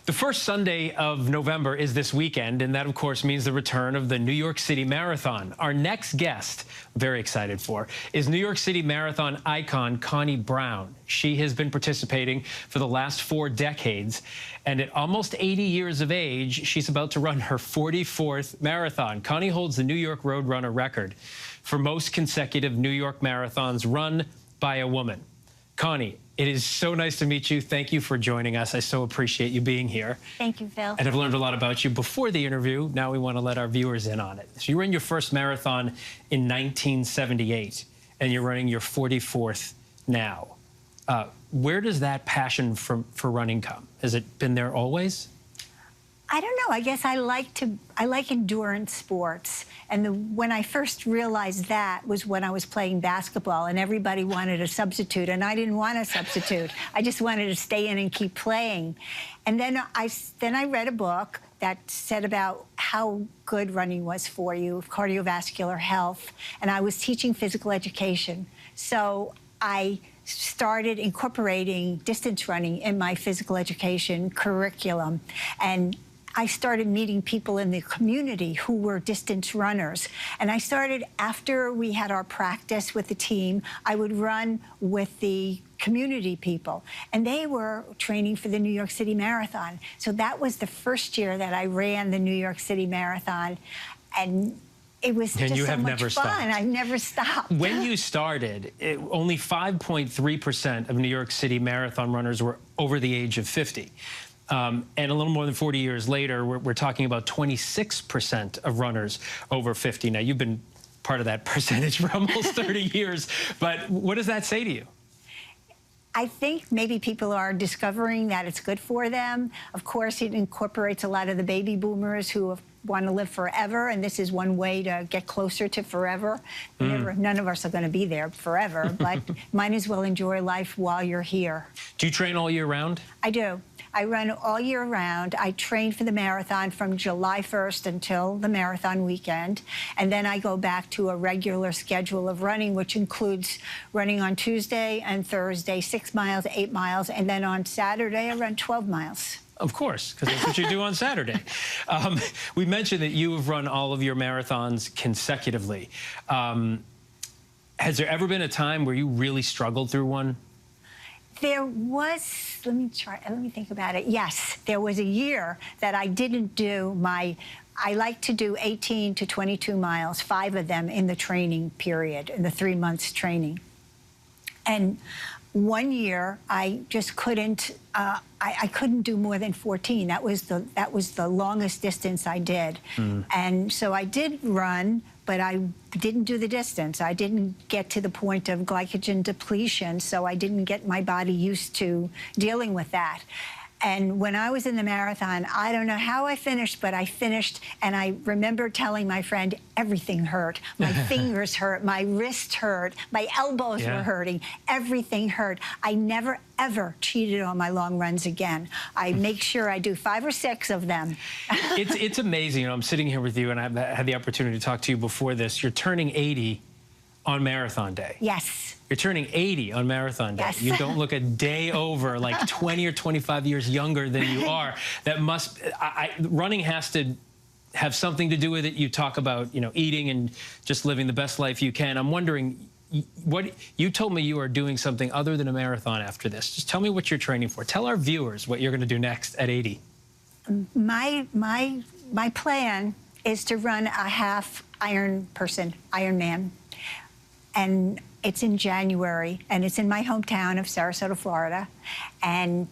The first Sunday of November is this weekend, and that, of course, means the return of the New York City Marathon. Our next guest, very excited for, is New York City Marathon icon Connie Brown. She has been participating for the last 4 decades, and at almost 80 years of age, she's about to run her 44th marathon. Connie holds the New York Roadrunner record for most consecutive New York marathons run by a woman. Connie, it is so nice to meet you. Thank you for joining us. I so appreciate you being here. Thank you, Phil. And I've learned a lot about you before the interview. Now we want to let our viewers in on it. So you ran your first marathon in 1978, and you're running your 44th now. Where does that passion for running come? Has it been there always? I don't know. I guess I like endurance sports. And when I first realized that was when I was playing basketball and everybody wanted a substitute, and I didn't want a substitute. I just wanted to stay in and keep playing. And then I read a book that said about how good running was for you, cardiovascular health, and I was teaching physical education. So I started incorporating distance running in my physical education curriculum, and I started meeting people in the community who were distance runners. And I started, after we had our practice with the team, I would run with the community people. And they were training for the New York City Marathon. So that was the first year that I ran the New York City Marathon. And it was just so much fun. I never stopped. When you started, only 5.3% of New York City marathon runners were over the age of 50. And a little more than 40 years later, we're talking about 26% of runners over 50. Now, you've been part of that percentage for almost 30 years, but what does that say to you? I think maybe people are discovering that it's good for them. Of course, it incorporates a lot of the baby boomers who want to live forever, and this is one way to get closer to forever. None of us are going to be there forever, but might as well enjoy life while you're here. Do you train all year round? I do. I run all year round. I train for the marathon from July 1st until the marathon weekend, and then I go back to a regular schedule of running, which includes running on Tuesday and Thursday, 6 miles, 8 miles, and then on Saturday I run 12 miles. Of course, because that's what you do on Saturday. We mentioned that you have run all of your marathons consecutively. Has there ever been a time where you really struggled through one? There was, let me think about it. Yes, there was a year that I didn't do I like to do 18 to 22 miles, 5 of them in the training period, in the 3 months training. And one year, I just couldn't, I couldn't do more than 14. That was the longest distance I did. And so I did run, but I didn't do the distance. I didn't get to the point of glycogen depletion, so I didn't get my body used to dealing with that. And when I was in the marathon, I don't know how I finished, but I finished, and I remember telling my friend everything hurt. My fingers hurt, my wrist hurt, my elbows were hurting, everything hurt. I never, ever cheated on my long runs again. I make sure I do 5 or 6 of them. It's amazing. You know, I'm sitting here with you, and I've had the opportunity to talk to you before this. You're turning 80 on marathon day. Yes. You're turning 80 on marathon day. Yes. You don't look a day over, like 20 or 25 years younger than you are. That must, running has to have something to do with it. You talk about, you know, eating and just living the best life you can. I'm wondering, what you told me you are doing something other than a marathon after this. Just tell me what you're training for. Tell our viewers what you're going to do next at 80. My plan is to run a half Ironman. And it's in January, and it's in my hometown of Sarasota, Florida. And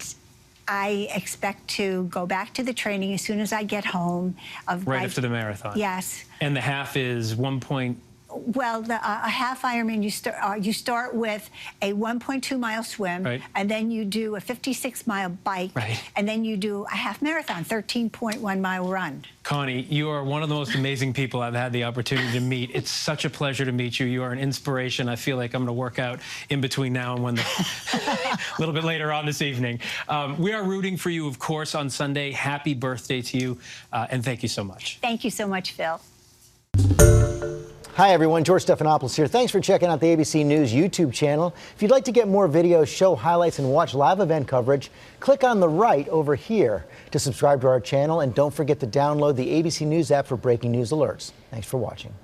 I expect to go back to the training as soon as I get home. Right after the marathon? Yes. And the half is 1 point... Well, a half Ironman, you start with a 1.2 mile swim, and then you do a 56-mile bike, and then you do a half marathon, 13.1 mile run. Connie, you are one of the most amazing people I've had the opportunity to meet. It's such a pleasure to meet you. You are an inspiration. I feel like I'm going to work out in between now and when a little bit later on this evening. We are rooting for you, of course, on Sunday. Happy birthday to you, and thank you so much. Thank you so much, Phil. Hi, everyone. George Stephanopoulos here. Thanks for checking out the ABC News YouTube channel. If you'd like to get more videos, show highlights, and watch live event coverage, click on the right over here to subscribe to our channel. And don't forget to download the ABC News app for breaking news alerts. Thanks for watching.